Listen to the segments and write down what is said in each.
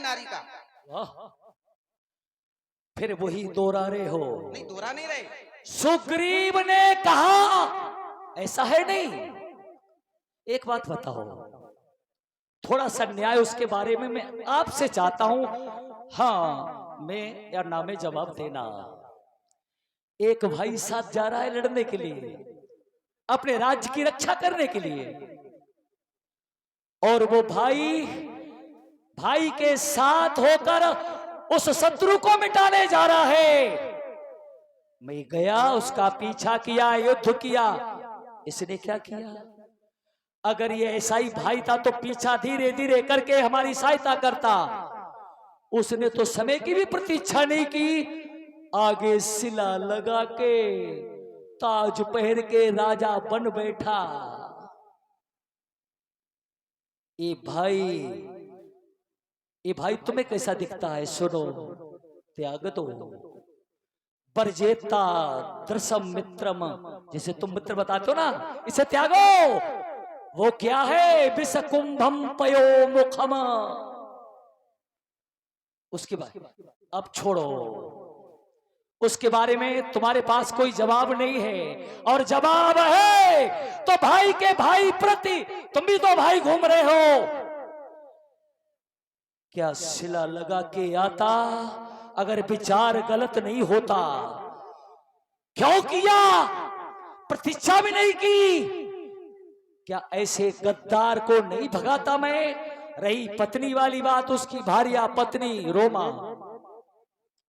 नारी का। वाह, फिर वही दोहरा रहे हो। नहीं दोहरा नहीं रहे। सुग्रीव ने कहा ऐसा है नहीं। एक बात बताओ, थोड़ा सा न्याय उसके बारे में मैं आपसे चाहता हूं, हाँ मैं या ना में जवाब देना। एक भाई साथ जा रहा है लड़ने के लिए, अपने राज्य की रक्षा करने के लिए, और वो भाई भाई के साथ होकर उस शत्रु को मिटाने जा रहा है। मैं गया, उसका पीछा किया, युद्ध किया। इसने क्या किया? अगर ये ऐसा ही भाई था तो पीछा धीरे धीरे करके हमारी सहायता करता। उसने तो समय की भी प्रतीक्षा नहीं की, आगे सिला लगा के ताज पहन के राजा बन बैठा। ये भाई तुम्हें कैसा दिखता है? सुनो, त्याग दो। परजेता दृसम मित्रम, जिसे तुम मित्र बताते हो ना, इसे त्यागो। वो क्या है? विष कुंभम पयो मुखम। उसके बाद अब छोड़ो, उसके बारे में तुम्हारे पास कोई जवाब नहीं है। और जवाब है तो भाई के भाई प्रति, तुम भी तो भाई घूम रहे हो। क्या सिला लगा के आता अगर विचार गलत नहीं होता? क्यों किया? प्रतीक्षा भी नहीं की। क्या ऐसे गद्दार को नहीं भगाता मैं? रही पत्नी वाली बात, उसकी भार्या पत्नी रोमा,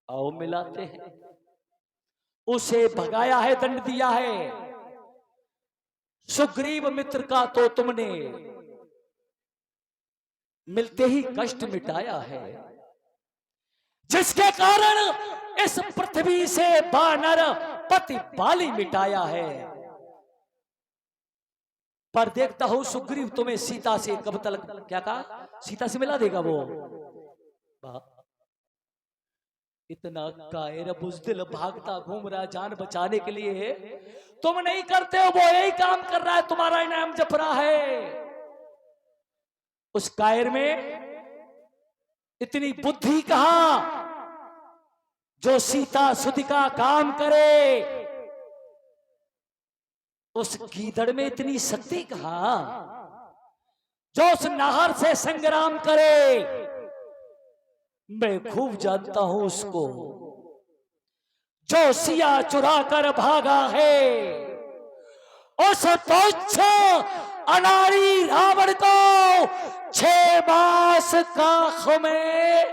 आओ मिलाते हैं। उसे भगाया है, दंड दिया है। सुग्रीव मित्र का तो तुमने मिलते ही कष्ट मिटाया है, जिसके कारण इस पृथ्वी से बानर पति बाली मिटाया है। पर देखता हूं सुग्रीव तुम्हें सीता से कब तक, क्या कहा, सीता से मिला देगा वो। इतना कायर बुज़दिल भागता घूम रहा जान बचाने के लिए, तुम नहीं करते हो, वो यही काम कर रहा है, तुम्हारा इनाम जप रहा है। उस कायर में इतनी बुद्धि कहां जो सीता सुधि का काम करे? उस गीदड़ में इतनी शक्ति कहां जो उस नाहर से संग्राम करे? मैं खूब जानता हूं उसको, जो सिया चुरा कर भागा है। उस तुच्छ अनाड़ी रावण को 6 मास का में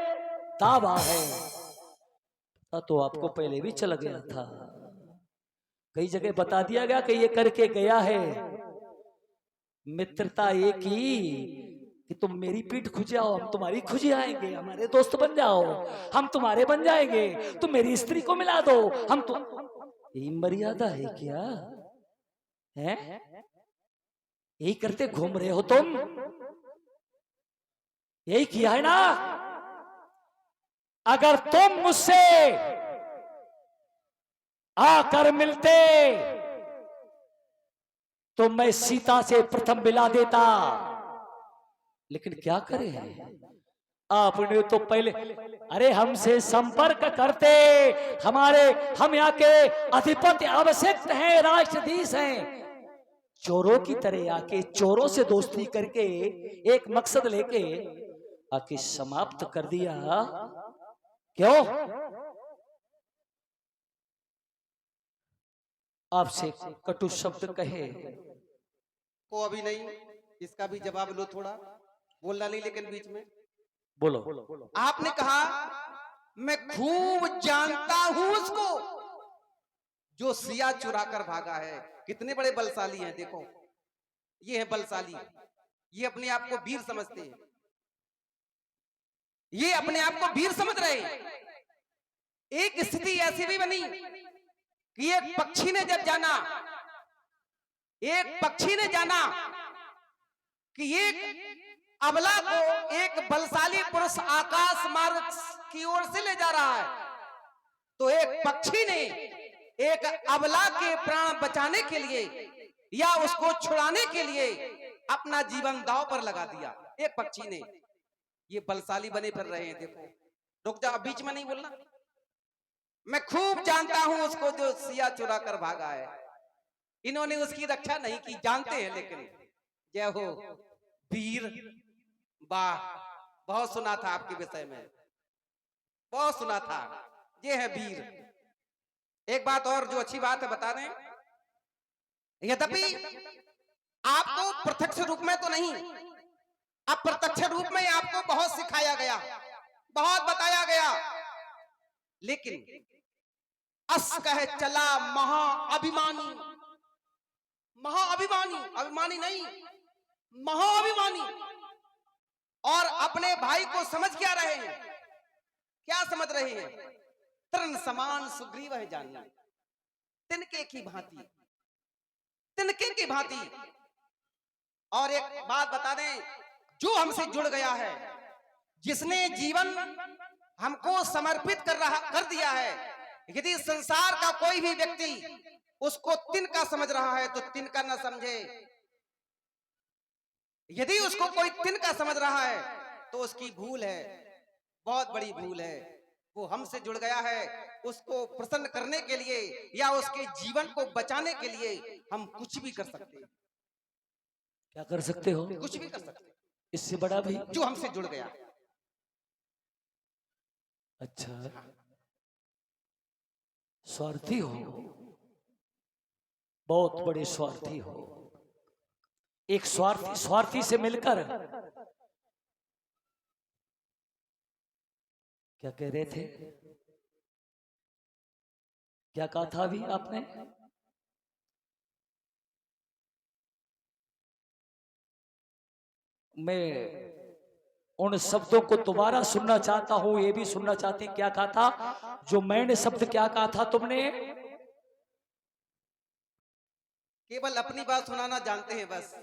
दावा है। तो आपको पहले भी चला गया था, कई जगह बता दिया गया कि ये करके गया है। मित्रता एक ही कि तुम मेरी पीठ खुजाओ, हम तुम्हारी खुजी आएंगे, हमारे दोस्त बन जाओ, हम तुम्हारे बन जाएंगे, तुम मेरी स्त्री को मिला दो, हम तो, यही मर्यादा है क्या? है यही करते घूम रहे हो तुम? यही किया है ना? अगर तुम मुझसे आकर मिलते तो मैं सीता से प्रथम मिला देता, लेकिन क्या करें, आपने तो पहले, अरे हमसे संपर्क करते, हम यहाँ के अधिपति आवश्यक हैं, राष्ट्रधीश हैं। चोरों की तरह आके, चोरों से दोस्ती करके, एक मकसद लेके आके समाप्त कर दिया। क्यों? आपसे कटु शब्द कहे को अभी नहीं, इसका भी जवाब लो, थोड़ा बोलना नहीं लेकिन बीच में बोलो। आपने कहा मैं खूब जानता हूं उसको जो सिया चुरा कर भागा है। कितने बड़े बलशाली हैं, देखो ये है बलशाली, ये अपने आप को वीर समझते हैं, ये अपने आप को वीर समझ रहे हैं। एक स्थिति ऐसी भी बनी कि एक पक्षी ने जाना कि एक अबला को एक बलशाली पुरुष आकाश मार्ग की ओर से ले जा रहा है, तो एक पक्षी ने एक अबला के प्राण बचाने के लिए या उसको छुड़ाने के लिए अपना जीवन दांव पर लगा दिया। एक पक्षी ने, ये बलशाली बने फिर रहे हैं। देखो रुक जा, बीच में नहीं बोलना। मैं खूब जानता हूं उसको जो सिया चुरा कर भागा है। इन्होंने उसकी रक्षा नहीं की, जानते हैं। लेकिन जय हो वीर, वाह, बहुत सुना था आपके विषय में, बहुत सुना था। ये है वीर। एक बात और जो अच्छी बात है बता दें, यद्यपि आपको प्रत्यक्ष रूप में तो नहीं, अप्रत्यक्ष रूप में आपको बहुत सिखाया गया, बहुत बताया गया, लेकिन अस कह चला महाअभिमानी, महाअभिमानी, अभिमानी नहीं, महाअभिमानी। और अपने भाई को समझ क्या रहे हैं, क्या समझ रहे हैं? तृण समान सुग्रीव है जानिए, तिनके की भांति, तिनके की भांति। और एक बात बता दें, जो हमसे जुड़ गया है, जिसने जीवन हमको समर्पित कर दिया है, यदि संसार का कोई भी व्यक्ति उसको तिनका समझ रहा है तो तिनका न समझे। यदि उसको कोई तिनका समझ रहा है तो उसकी भूल है, बहुत बड़ी भूल है। वो हमसे जुड़ गया है, उसको प्रसन्न करने के लिए या उसके जीवन को बचाने के लिए हम कुछ भी कर सकते हैं। क्या कर सकते हो? कुछ भी कर सकते हैं, इससे बड़ा भी? जो हमसे जुड़ गया। अच्छा, स्वार्थी हो, बहुत बड़े स्वार्थी हो। एक स्वार्थी से मिलकर, क्या कह रहे थे, क्या कहा था अभी आपने? मैं उन शब्दों को दोबारा सुनना चाहता हूं, ये भी सुनना चाहती, क्या कहा था? जो मैंने शब्द क्या कहा था तुमने? केवल अपनी बात सुनाना जानते हैं बस,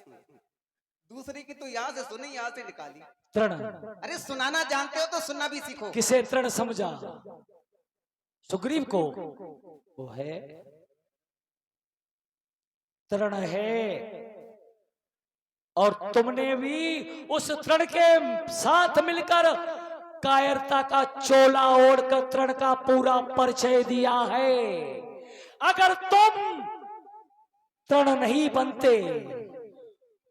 दूसरी की तो यहाँ से सुनी, यहाँ से निकाली। तृण। अरे सुनाना जानते हो तो सुनना भी सीखो। किसे तृण समझा? सुग्रीव को। वो है तृण है, और तुमने भी उस तृण के साथ मिलकर कायरता का चोला ओढ़कर तृण का पूरा परिचय दिया है। अगर तुम तृण नहीं बनते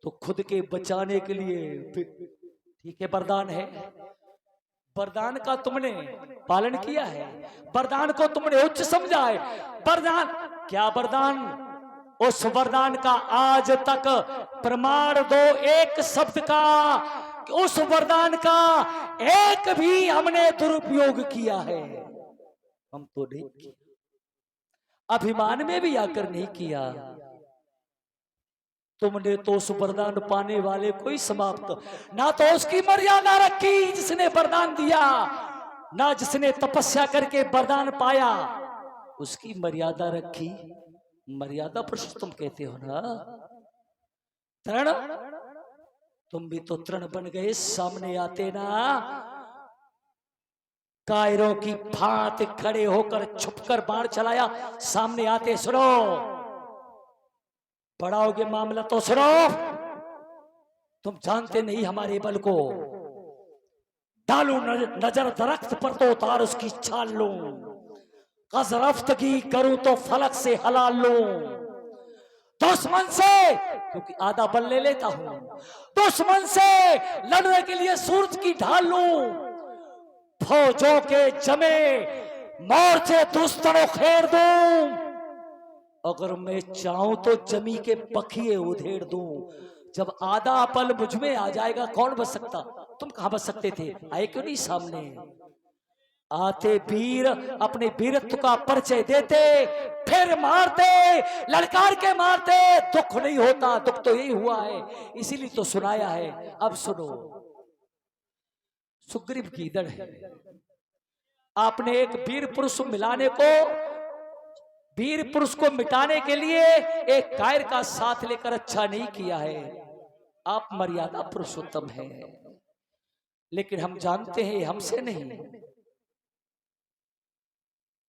तो खुद के बचाने के लिए, ठीक है, वरदान है, वरदान का तुमने पालन किया है, वरदान को तुमने उच्च समझा है। वरदान क्या? वरदान, उस वरदान का आज तक प्रमाण दो एक शब्द का, उस वरदान का एक भी हमने दुरुपयोग किया है? हम तो नहीं किया, अभिमान में भी आकर नहीं किया। तुमने तो उस वरदान पाने वाले को ही समाप्त, ना तो उसकी मर्यादा रखी जिसने वरदान दिया, ना जिसने तपस्या करके वरदान पाया उसकी मर्यादा रखी। मर्यादा पुरुषोत्तम कहते हो ना। तृण, तुम भी तो तृण बन गए। सामने आते ना कायरों की भांति खड़े होकर छुपकर बाण चलाया, सामने आते सुनो, बढ़ाओगे मामला तो सुनो। तुम जानते नहीं हमारे बल को, डालू नजर दरख्त पर तो उतार उसकी छाल लूं, रफ्तगी करूं तो फलक से हलाल लूं। दुश्मन से, क्योंकि आधा बल ले लेता हूं, दुश्मन से लड़ने के लिए सूरज की ढाल लूं, फौजों के जमे मोर्चे दुस्तरों खेर दूं। अगर मैं चाहूं तो जमी के पखिए उधेड़ दूं। जब आधा बल मुझ में आ जाएगा कौन बच सकता? तुम कहां बच सकते थे? आए क्यों नहीं सामने? आते वीर अपने वीरत्व का परिचय देते, फिर मारते, ललकार के मारते। दुख नहीं होता, दुख तो यही हुआ है, इसीलिए तो सुनाया है। अब सुनो, सुग्रीव की दड़ है। आपने एक वीर पुरुष मिलाने को, वीर पुरुष को मिटाने के लिए एक कायर का साथ लेकर अच्छा नहीं किया है। आप मर्यादा पुरुषोत्तम हैं, लेकिन हम जानते हैं हमसे नहीं,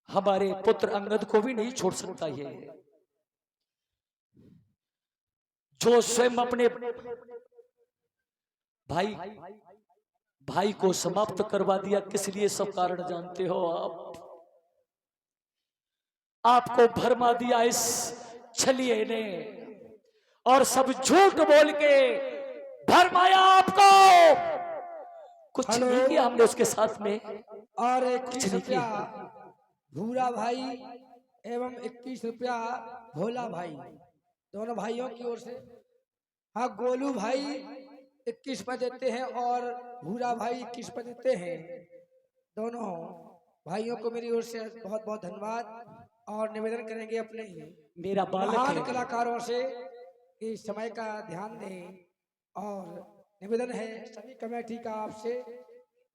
हमारे पुत्र अंगद को भी नहीं छोड़ सकता ये, जो स्वयं अपने भाई भाई को समाप्त करवा दिया। किस लिए? सब कारण जानते हो आप। आपको भरमा दिया इस छलिए ने, और सब झूठ बोल के भरमाया आपको। कुछ हेलो। नहीं किया हमने उसके साथ में। और कुछ 21 नहीं रुपया किया। भूरा भाई एवं 21 रुपया भोला भाई, दोनों भाइयों की ओर से। हाँ, गोलू भाई 21 पर देते हैं और भूरा भाई 21 पर देते हैं। दोनों भाइयों को मेरी ओर से बहुत बहुत धन्यवाद। और निवेदन करेंगे अपने मेरा बालक महान है। कलाकारों से कि समय का ध्यान दें। और निवेदन है सभी कमेटी का आपसे,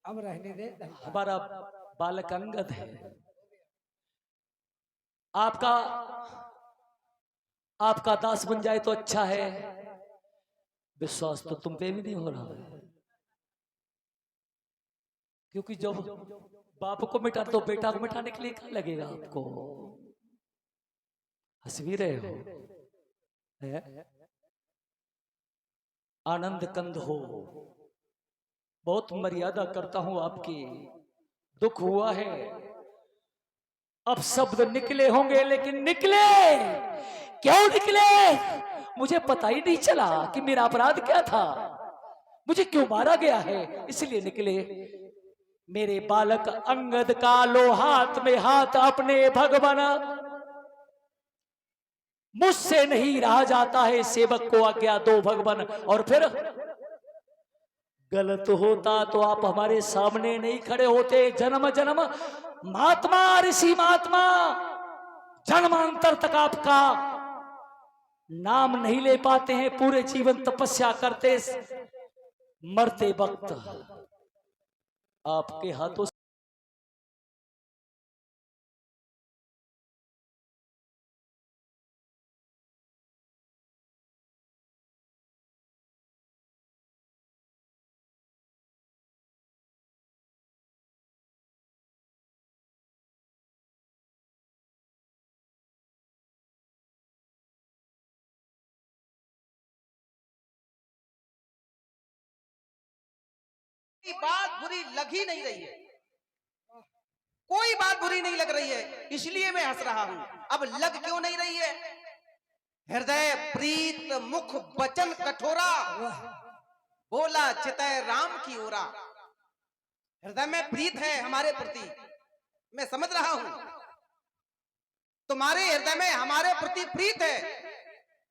अब रहने दें। हमारा बालक अंगद है। आपका आपका दास बन जाए तो अच्छा है। विश्वास तो तुम पे भी नहीं हो रहा है, क्योंकि जब बाप को मिटा तो बेटा को मिटाने के लिए क्या लगेगा आपको? हंस भी रहे हो, है? आनंद कंद हो, बहुत मर्यादा करता हूं आपकी। दुख हुआ है, अब शब्द निकले होंगे, लेकिन निकले क्यों निकले मुझे पता ही नहीं चला कि मेरा अपराध क्या था, मुझे क्यों मारा गया है, इसलिए निकले। मेरे बालक अंगद का लो हाथ में हाथ अपने भगवान, मुझसे नहीं रहा जाता है सेवक को आज्ञा दो भगवान। और फिर गलत होता तो आप हमारे सामने नहीं खड़े होते। जन्म जन्म महात्मा ऋषि महात्मा जन्मांतर तक आपका नाम नहीं ले पाते हैं। पूरे जीवन तपस्या करते, मरते वक्त आपके हाथों से कोई बात बुरी लग ही नहीं रही है, कोई बात बुरी नहीं लग रही है, इसलिए मैं हंस रहा हूं। अब लग क्यों नहीं रही है? हृदय प्रीत मुख वचन कठोरा, बोला चितय राम की ओरा। हृदय में प्रीत है हमारे प्रति, मैं समझ रहा हूं। तुम्हारे हृदय में हमारे प्रति प्रीत है,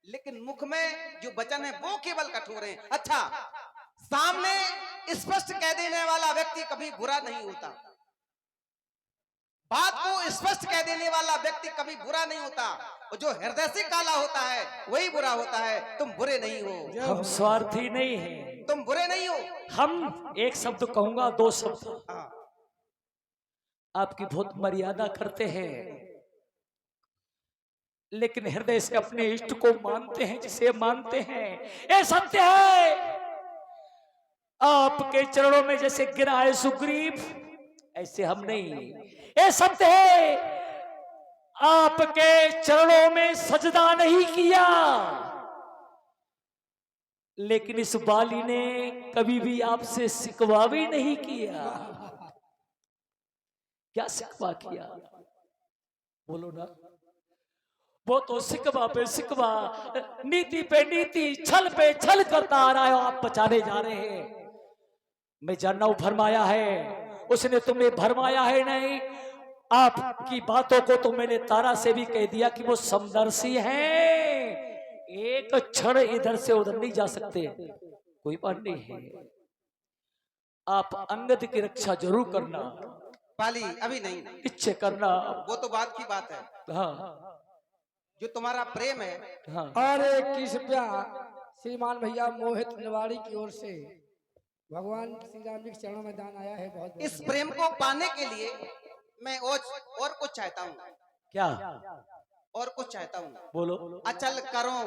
लेकिन मुख में जो वचन है वो केवल कठोर है। अच्छा, सामने स्पष्ट कह देने वाला व्यक्ति कभी बुरा नहीं होता, बात को स्पष्ट कह देने वाला व्यक्ति कभी बुरा नहीं होता, और जो हृदय से काला होता है वही बुरा होता है। तुम बुरे नहीं हो, हम स्वार्थी नहीं हैं। तुम बुरे नहीं हो। हम एक शब्द कहूंगा, दो शब्द, हाँ, आपकी बहुत मर्यादा करते हैं, लेकिन हृदय से अपने इष्ट को मानते हैं, जिसे मानते हैं। ये सत्य है, आपके चरणों में जैसे गिरा है सुग्रीव, ऐसे हम नहीं। ये सत्य है, आपके चरणों में सजदा नहीं किया, लेकिन इस बाली ने कभी भी आपसे सिकवा भी नहीं किया। क्या सिकवा किया? बोलो ना। वो तो सिकवा पे सिकवा, नीति पे नीति, छल पे छल करता आ रहा है, आप बचाने जा रहे हैं। मैं जानना हूं भरमाया है, उसने तुम्हें भरमाया है नहीं। आपकी बातों को तो मैंने तारा से भी कह दिया कि वो समदर्शी हैं, एक क्षण इधर से उधर नहीं जा सकते। कोई बात नहीं है, आप अंगद की रक्षा जरूर करना, पाली अभी नहीं, इच्छे करना। वो तो बात की बात है। हाँ जो तुम्हारा प्रेम है, हाँ। और 21 रुपया श्रीमान भैया मोहित निवाड़ी की ओर से भगवान श्री राम जी के चरणों में दान आया है। बहुत इस प्रेम को पाने के लिए मैं और कुछ चाहता हूँ, क्या? और कुछ चाहता हूँ। बोलो। अचल करो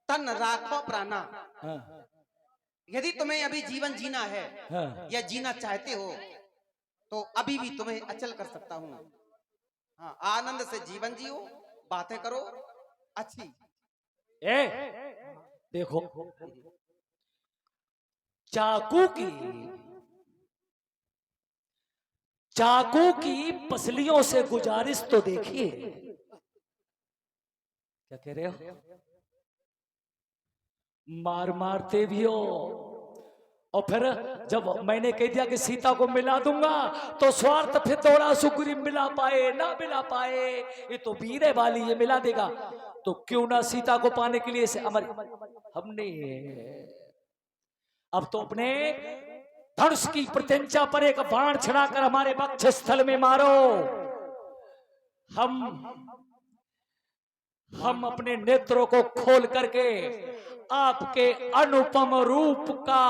तन राखो प्राणा। हाँ यदि तुम्हें अभी जीवन जीना है हाँ। या जीना चाहते हो, तो अभी भी तुम्हें अचल कर सकता हूँ। हाँ, आनंद से जीवन जियो, बातें करो अच्छी। देखो, चाकू की चाकू की पसलियों से गुजारिश तो देखिए। क्या कह रहे हो? मार मारते भी हो, और फिर जब मैंने कह दिया कि सीता को मिला दूंगा तो स्वार्थ फिर थोड़ा सुग्रीव मिला पाए ना मिला पाए, ये तो वीरे वाली ये मिला देगा, तो क्यों ना सीता को पाने के लिए से हमने अब तो अपने धनुष की प्रत्यंचा पर एक बाण छिड़ाकर हमारे वक्ष स्थल में मारो। हम अपने नेत्रों को खोल करके आपके अनुपम रूप का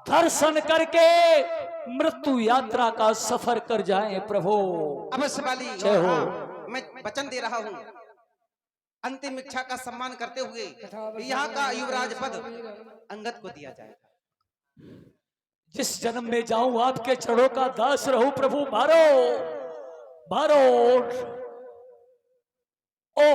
दर्शन करके मृत्यु यात्रा का सफर कर जाएं प्रभु। अवश्य वाली। जय हो। हाँ, मैं वचन दे रहा हूँ, अंतिम इच्छा का सम्मान करते हुए यहाँ का युवराज पद अंगद को दिया जाएगा। जिस जन्म में जाऊं आपके चरणों का दास रहूं प्रभु। मारो मारो। ओ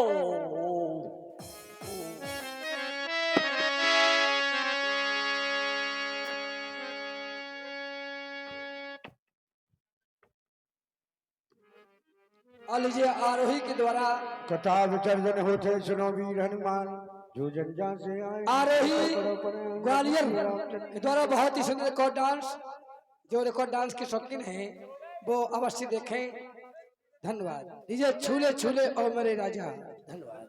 लीजिए आरोही के द्वारा कथा विसर्जन होते सुनो वीर हनुमान जो जन से आए। आरोही ग्वालियर के द्वारा बहुत ही सुंदर रिकॉर्ड डांस, जो रिकॉर्ड डांस के शौकीन हैं वो अवश्य देखें। धन्यवाद। लीजिए छूले छूले और मेरे राजा। धन्यवाद।